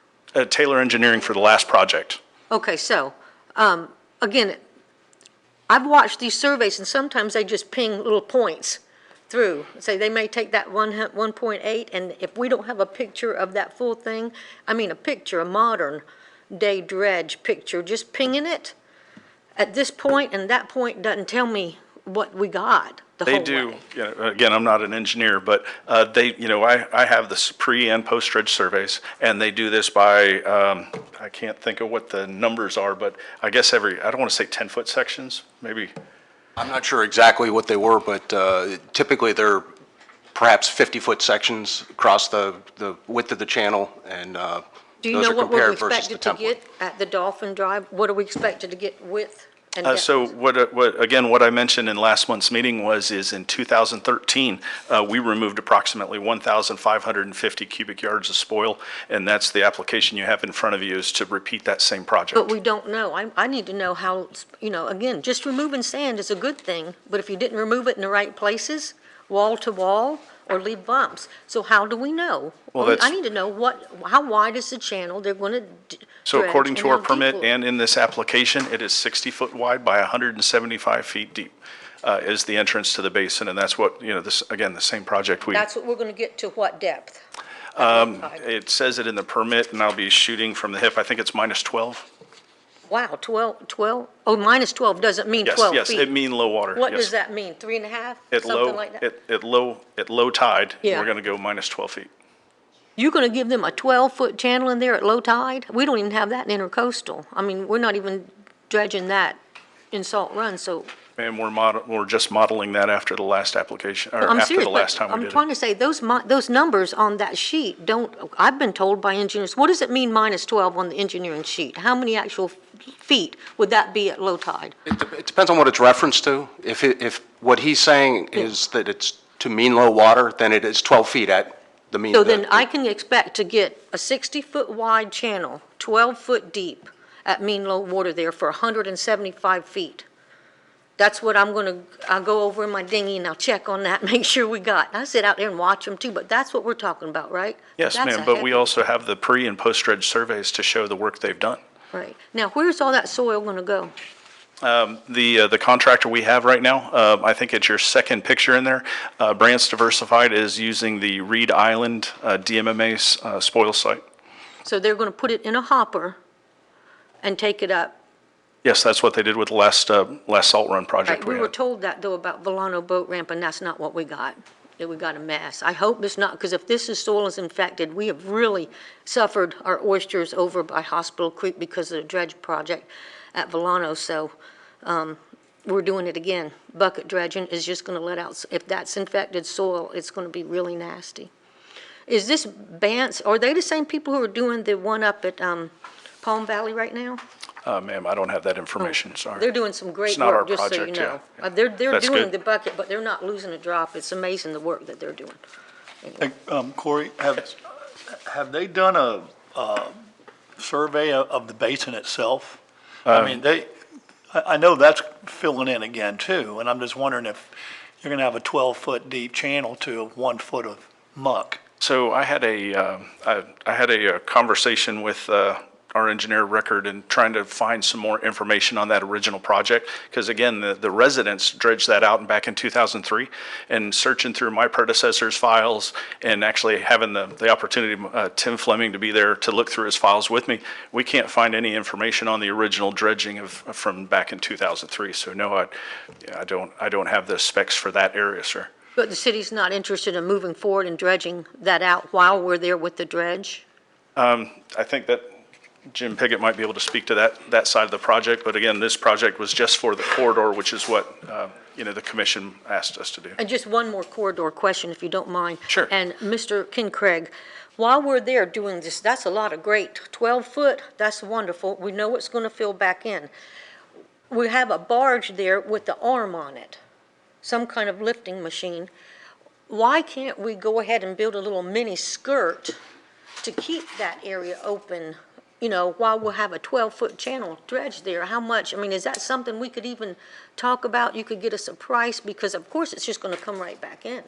Taylor Engineering for the last project. Okay, so, again, I've watched these surveys, and sometimes they just ping little points through. Say they may take that 1.8, and if we don't have a picture of that full thing, a picture, a modern day dredge picture, just pinging it at this point, and that point doesn't tell me what we got the whole They way. do, again, I'm not an engineer, but I have the pre and post-dredge surveys, and they do this by, I can't think of what the numbers are, but I guess I don't want to say 10-foot sections, maybe. I'm not sure exactly what they were, but typically they're perhaps 50-foot sections across the width of the channel, and Do you those know are what we're compared versus the expected to template. get at the Dolphin Drive? What are we expected to get width and depth? So what I mentioned in last month's meeting is in 2013, we removed approximately 1,550 cubic yards of spoil, and that's the application you have in front of you is to repeat that same project. But we don't know. I need to know how, again, just removing sand is a good thing, but if you didn't remove it in the right places, wall to wall, or leave bumps, so how do we know? Well, I need to know how wide is the channel they're going to So according to our permit and and in this application, it is 60 foot wide by 175 feet deep is the entrance to the basin, and that's what, the same project we. That's what we're going to get to what depth? It says it in the permit, and I'll be shooting from the hip, I think it's minus 12. Wow, 12, oh, minus 12 doesn't mean 12 feet? Yes, it mean low water. What yes. does that mean, 3.5, At something low, like that? at low tide, Yeah. we're going to go minus 12 feet. You're going to give them a 12-foot channel in there at low tide? We don't even have that in intercoastal. We're not even dredging that in Salt Run, so. And we're just modeling that after the last application, or I'm after serious, the last but time we I'm did trying it. to say, those numbers on that sheet don't, I've been told by engineers, what does it mean minus 12 on the engineering sheet? How many actual feet would that be at low tide? It depends on what it's referenced to. If what he's saying is that it's to mean low water, then it is 12 feet at the mean. So then I can expect to get a 60-foot wide channel, 12-foot deep at mean low water there for 175 feet. That's what I'll go over in my dinghy and I'll check on that, make sure we got. I sit out there and watch them too, but that's what we're talking about, right? Yes, That's ma'am, a but we heavy- also have the pre and post-dredge surveys to show the work they've done. Right. Now, where's all that soil going to go? The contractor we have right now, I think it's your second picture in there, Brant's Diversified is using the Reed Island DMMA spoil site. So they're going to put it in a hopper and take it up. Yes, that's what they did with the last Salt Run project Right, we we were had. told that though about Volano Boat Ramp, and that's not what we got. We got a mess. I hope it's not, because if this soil is infected, we have really suffered our oysters over by Hospital Creek because of the dredge project at Volano, so we're doing it again. Bucket dredging is just going to let out, if that's infected soil, it's going to be really nasty. Is this Bance, are they the same people who are doing the one up at Palm Valley right now? Ma'am, I don't have that information, sorry. They're doing some great It's not our work, just so you project, know. yeah. They're That's doing good. the bucket, but they're not losing a drop. It's amazing the work that they're doing. Hey, Corey, have they done survey of the basin itself? I mean, I know that's filling in again too, and I'm just wondering if you're gonna have a 12-foot deep channel to 1 foot of muck. So I had a conversation with our engineer record and trying to find some more information on that original project. Because again, the residents dredged that out back in 2003, and searching through my predecessor's files and actually having the opportunity, Tim Fleming, to be there to look through his files with me, we can't find any information on the original dredging from back in 2003. So no, I don't have the specs for that area, sir. But the city's not interested in moving forward and dredging that out while we're there with the dredge? I think that Jim Piggott might be able to speak to that side of the project, but again, this project was just for the corridor, which is what, the commission asked us to do. And just one more corridor question, if you don't mind. Sure. And Mr. King Craig, while we're there doing this, that's a lot of great, 12-foot, that's wonderful. We know it's going to fill back in. We have a barge there with the arm on it, some kind of lifting machine. Why can't we go ahead and build a little mini skirt to keep that area open, while we'll have a 12-foot channel dredge there? How much, is that something we could even talk about? You could get us a price, because of course it's just going to come right back in.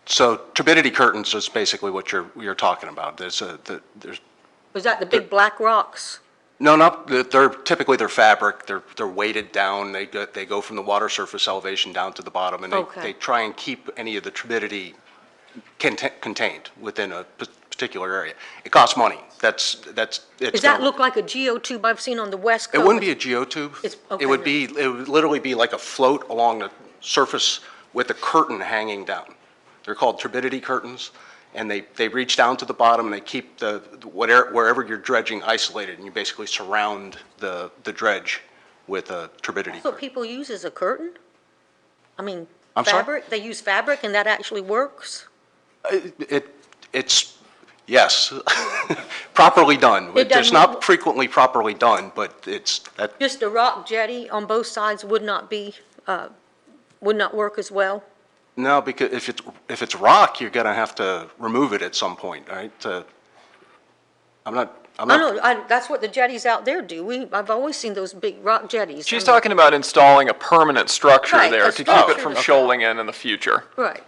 So turbidity curtains is basically what you're talking about. Was that the big black rocks? No, they're typically fabric. They're weighted down. They go from the water surface elevation down to the bottom, and they try and keep any of the turbidity contained within a particular area. It costs money. Does that look like a geotube I've seen on the West Coast? It wouldn't be a geotube. Okay. It would literally be like a float along the surface with a curtain hanging down. They're called turbidity curtains, and they reach down to the bottom and they keep wherever you're dredging isolated, and you basically surround the dredge with a turbidity That's what curtain. people use as a curtain? I'm sorry? Fabric? They use fabric and that actually works? It's yes, properly done. It It's doesn't- not frequently properly done, but that. Just a rock jetty on both sides would not work as well? No, because if it's rock, you're gonna have to remove it at some point, right? I'm not. That's what the jetties out there do. I've always seen those big rock jetties. She's talking about installing a permanent structure Right, there a to keep structure it from that's- shoaling in the future. Right.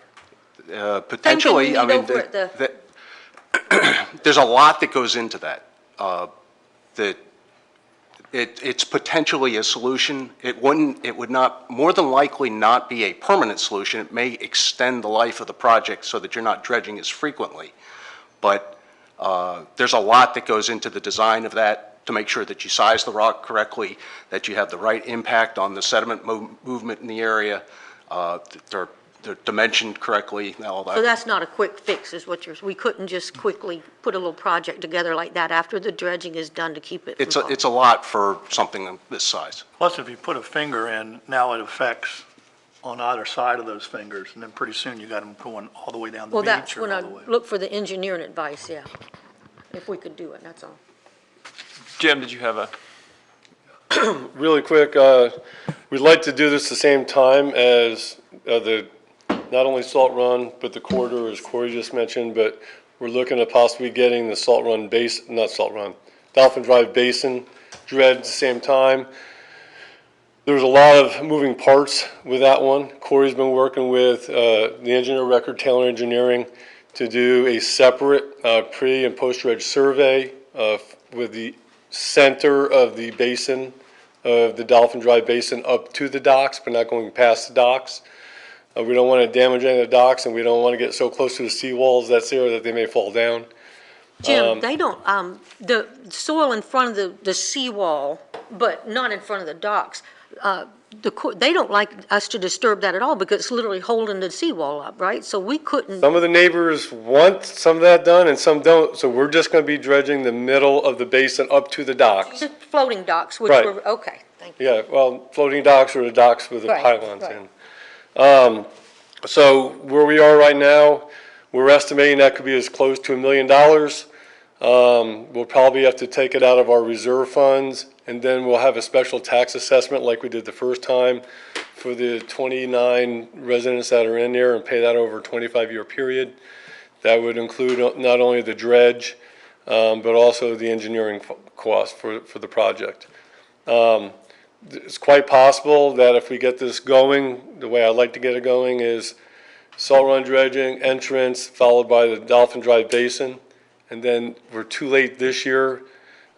Potentially, Same thing we need over at there's a lot that goes into that. It's potentially a solution. It would not, more than likely not be a permanent solution. It may extend the life of the project so that you're not dredging as frequently. But there's a lot that goes into the design of that to make sure that you size the rock correctly, that you have the right impact on the sediment movement in the area, they're dimensioned correctly, all that. So that's not a quick fix, is what we couldn't just quickly put a little project together like that after the dredging is done to keep it from It's a lot for something of this size. Plus, if you put a finger in, now it affects on either side of those fingers, and then pretty soon you got them going all the way down the Well, beach that's or when all I the way. look for the engineering advice, yeah. If we could do it, that's all. Jim, did you have a? Really quick, we'd like to do this the same time as not only Salt Run, but the corridor, as Corey just mentioned, but we're looking at possibly getting the Dolphin Drive Basin dredged at the same time. There's a lot of moving parts with that one. Corey's been working with the engineer record, Taylor Engineering, to do a separate pre- and post-dredge survey with the center of the basin, of the Dolphin Drive Basin up to the docks, but not going past the docks. We don't want to damage any of the docks, and we don't want to get so close to the seawalls that's there that they may fall down. Jim, they don't, the soil in front of the seawall, but not in front of the docks, they don't like us to disturb that at all because it's literally holding the seawall up, right? So we couldn't, Some of the neighbors want some of that done and some don't, so we're just going to be dredging the middle of the basin up to the docks. just floating docks, which Right. were, okay, thank you. Yeah, well, floating docks or the docks with the Right, pylons right. in. So where we are right now, we're estimating that could be as close to $1 million. We'll probably have to take it out of our reserve funds, and then we'll have a special tax assessment like we did the first time for the 29 residents that are in there and pay that over a 25-year period. That would include not only the dredge, but also the engineering cost for the project. It's quite possible that if we get this going, the way I'd like to get it going is salt run dredging, entrance, followed by the Dolphin Drive Basin. And then we're too late this year,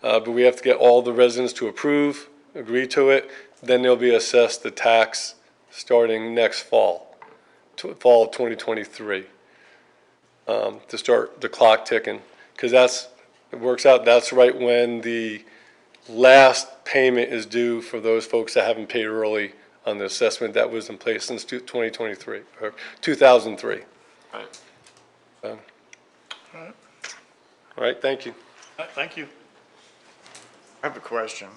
but we have to get all the residents to agree to it. Then they'll be assessed the tax starting next fall, fall of 2023, to start the clock ticking. Because it works out, that's right when the last payment is due for those folks that haven't paid early on the assessment that was in place since 2023, or 2003. Right. All right, thank you. Thank you. I have a question.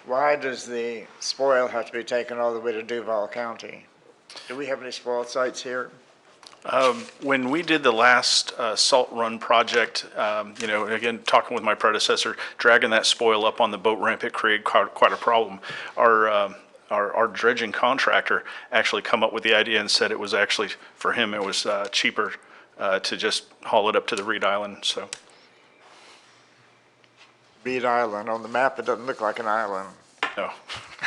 Why does the spoil have to be taken all the way to Duval County? Do we have any spoil sites here? When we did the last salt run project, again, talking with my predecessor, dragging that spoil up on the boat ramp, it created quite a problem. Our dredging contractor actually come up with the idea and said it was actually, for him, it was cheaper to just haul it up to the Reed Island, so. Reed Island, on the map, it doesn't look like an island. No.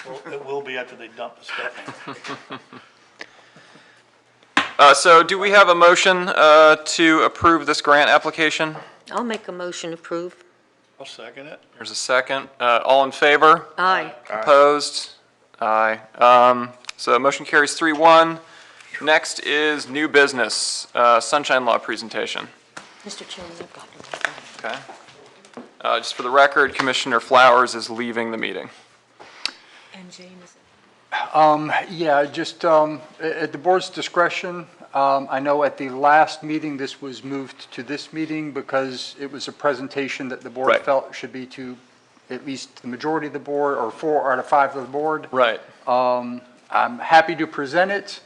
Well, it will be after they dump the stuff in. So do we have a motion to approve this grant application? I'll make a motion to approve. I'll second it. There's a second. All in favor? Aye. Opposed? Aye. So motion carries 3-1. Next is new business, sunshine law presentation. Mr. Chairman, I've got one. Okay. Just for the record, Commissioner Flowers is leaving the meeting. And James. Yeah, just at the board's discretion, I know at the last meeting, this was moved to this meeting because it was a presentation that the board Right. felt should be to at least the majority of the board, or 4 out of 5 of the board. Right. I'm happy to present it.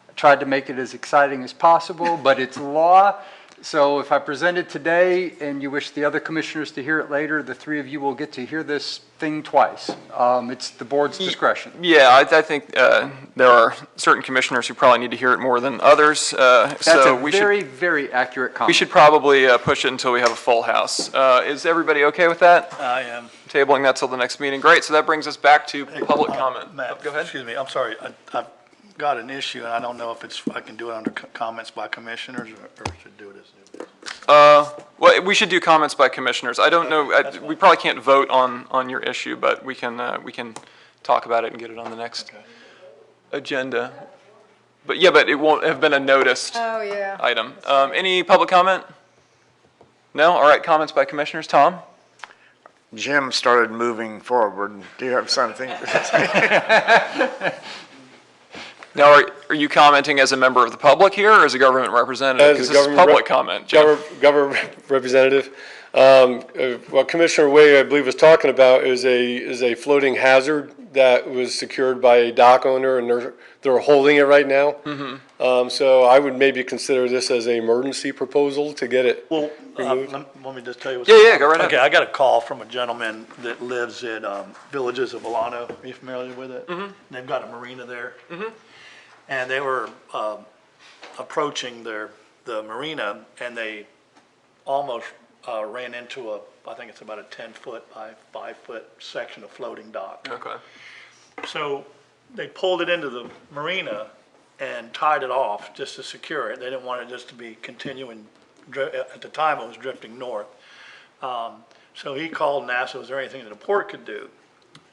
I tried to make it as exciting as possible, but it's law. So if I present it today and you wish the other commissioners to hear it later, the 3 of you will get to hear this thing twice. It's the board's discretion. Yeah, I think there are certain commissioners who probably need to hear it more than others. That's So a we very, should, very accurate comment. we should probably push it until we have a full house. Is everybody okay with that? I am. Tabling that till the next meeting. Great, so that brings us back to public comment. Matt, Go ahead. excuse me, I'm sorry. I've got an issue, and I don't know if I can do it under comments by commissioners or should do it as new business. Well, we should do comments by commissioners. I don't know, we probably can't vote on your issue, but we can talk about it and get it on the next agenda. But yeah, but it won't have been a noticed Oh, yeah. item. Any public comment? No? All right, comments by commissioners. Tom? Jim started moving forward. Do you have something? Now, are you commenting as a member of the public here or as a government representative? As Because a this is government public comment. Jeff. Government representative. What Commissioner Way, I believe, was talking about is a floating hazard that was secured by a dock owner, and they're holding it right now. So I would maybe consider this as an emergency proposal to get it. Well, removed. let me just tell you what's. Yeah, go right ahead. Okay, I got a call from a gentleman that lives in Villages of Volano. Are you familiar with it? They've got a marina there. And they were approaching the marina, and they almost ran into I think it's about a 10-foot by 5-foot section of floating dock. Okay. So they pulled it into the marina and tied it off just to secure it. They didn't want it just to be continuing, at the time it was drifting north. So he called and asked, was there anything that the port could do?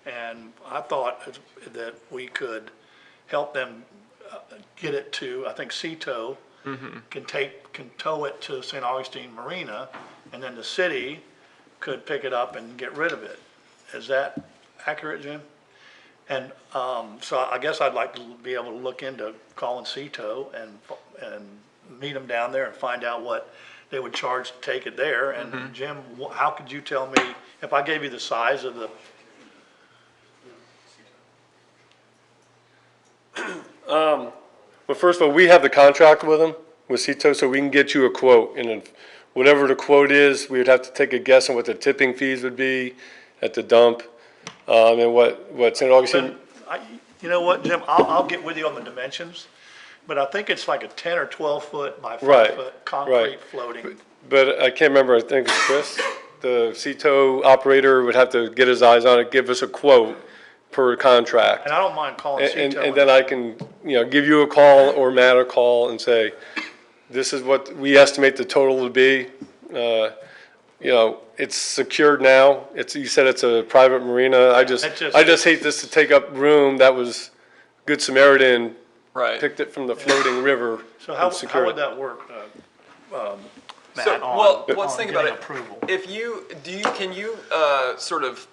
And I thought that we could help them get it to, I think Seatow can tow it to St. Augustine Marina, and then the city could pick it up and get rid of it. Is that accurate, Jim? And so I guess I'd like to be able to look into calling Seatow and meet them down there and find out what they would charge to take it there. And Jim, how could you tell me, if I gave you the size of the Well, first of all, we have the contract with them, with Seatow, so we can get you a quote. And if whatever the quote is, we would have to take a guess on what the tipping fees would be at the dump, and what St. Augustine. You know what, Jim, I'll get with you on the dimensions, but I think it's like a 10 or 12 foot by 5 Right, foot concrete right. floating. but I can't remember, I think it's Chris, the CETO operator would have to get his eyes on it, give us a quote per contract. And I don't mind calling And CETO. then I can, give you a call or Matt a call and say, this is what we estimate the total to be. It's secured now. You said it's a private marina. I just hate this to take up room that was Good Samaritan Right. picked it from the floating river So and how secured would it. that work, Matt, So, well, on let's think about getting it. approval? If can you sort of,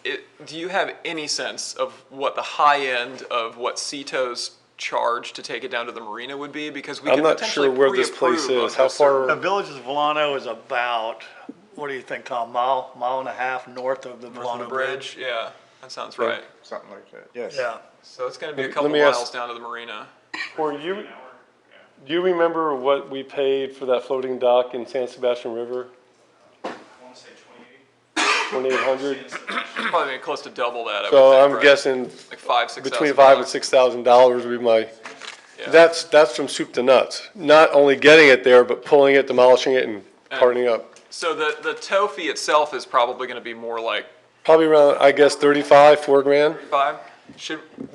do you have any sense of what the high end of what CETO's charge to take it down to the marina would be? Because we I'm can not potentially sure where this pre-approve place is. of How a certain- The far, Village of Volano is about, what do you think, Tom, mile and a half north of the North of the Volano Bridge? bridge? Yeah, that sounds right. Something like that, yes. Yeah. So it's gonna be a Let couple me ask- miles down to the marina. do you remember what we paid for that floating dock in San Sebastian River? I want to say 28. 2,800? Probably be close to double that, I So would think, I'm right? guessing Like $5,000-6,000. between $5,000 and $6,000 would be my, Yeah. that's from soup to nuts. Not only getting it there, but pulling it, demolishing it, and carting up. So the tow fee itself is probably gonna be more like Probably around, I guess, 35, $4,000.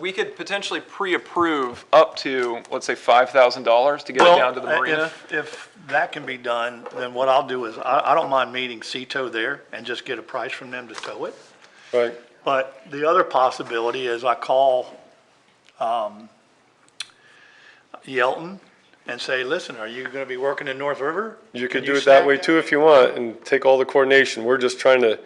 we could potentially pre-approve up to, let's say, $5,000 to get it down to the marina? If that can be done, then what I'll do is, I don't mind meeting CETO there and just get a price from them to tow it. Right. But the other possibility is I call Yelton and say, listen, are you gonna be working in North River? You Can could do it that snag way too if you want and take all the coordination. We're just trying to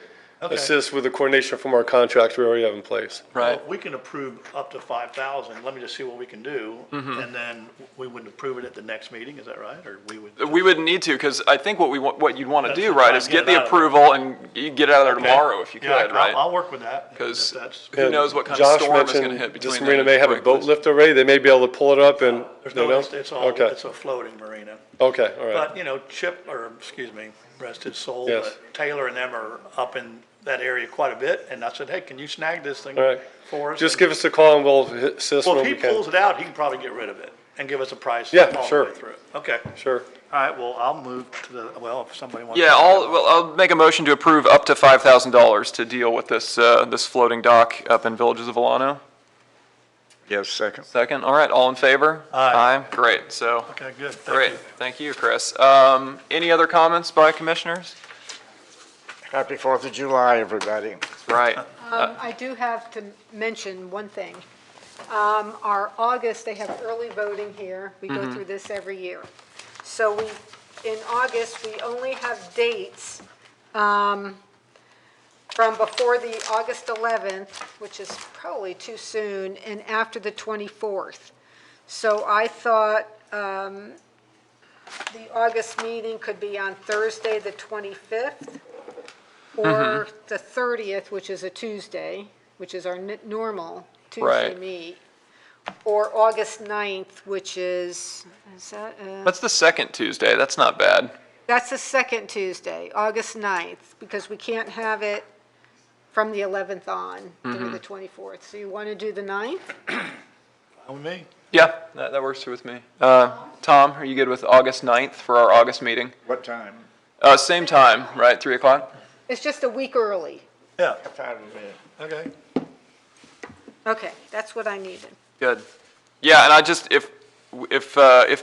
Okay. assist with the coordination from our contracts we already have in place. Right. Well, we can approve up to 5,000, let me just see what we can do, Mm-hmm. and then we would approve it at the next meeting, is that right, or we would? We wouldn't need to, because I think what you'd want to That's do, just right, try is and get get it the out of there. approval and you get it out of there Okay. tomorrow if you Yeah, could, right? I'll work with that. if Because that's- who knows what kind of Josh storm is going to mentioned hit between this then marina and may have a break boat loose. lift already. They may be able to pull it up and, There's they no, don't? it's all, Okay, it's a floating marina. okay, all right. But, Chip, or, excuse me, rest his soul, Yes. but Taylor and them are up in that area quite a bit, and I said, hey, can you snag this thing All right. for us? Just And- give us a call and we'll assist Well, when if we he can. pulls it out, he can probably get rid of it and give us a price. Yeah, all the sure. way through. Okay, Sure. all right, well, I'll move to the, well, if somebody wants. Yeah, to- I'll make a motion to approve up to $5,000 to deal with this, this floating dock up in Villages of Volano. Yes, second. Second, all right, all in favor? Aye. Great, so, Okay, good, great, thank you. thank you, Chris. Any other comments by commissioners? Happy 4th of July, everybody. Right. I do have to mention one thing. Our August, they have early voting here. We go through this every year. So in August, we only have dates from before the August 11th, which is probably too soon, and after the 24th. So I thought the August meeting could be on Thursday, the 25th, or the 30th, which is a Tuesday, which is our normal Tuesday Right. meet, or August 9th, which is that, That's the second Tuesday, that's not bad. that's the second Tuesday, August 9th, because we can't have it from the 11th on through the 24th. So you want to do the 9th? With me? Yeah, that works with me. Tom, are you good with August 9th for our August meeting? What time? Same time, right, 3 o'clock? It's just a week early. Yeah, Fine with me. okay. Okay, that's what I needed. Good. Yeah, and I just, if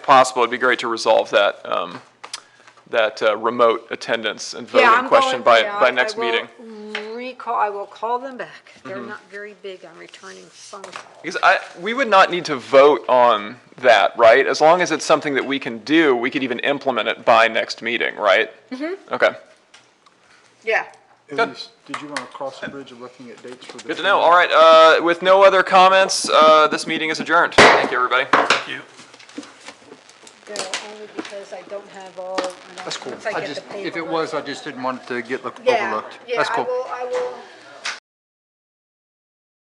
possible, it'd be great to resolve that, remote attendance and Yeah, voting I'm question going- yeah, by next I will meeting. I will call them back. They're not very big on returning phone calls. Because we would not need to vote on that, right? As long as it's something that we can do, we could even implement it by next meeting, right? Mm-hmm. Okay, Yeah. Elise, did you want to cross the bridge of looking at dates for the? good to know. All right, with no other comments, this meeting is adjourned. Thank you, everybody. Thank you. Bill, only because I don't have all, That's cool. once I I get just, the if it paperwork. was, I just didn't want it to get Yeah, overlooked. yeah, That's cool. I will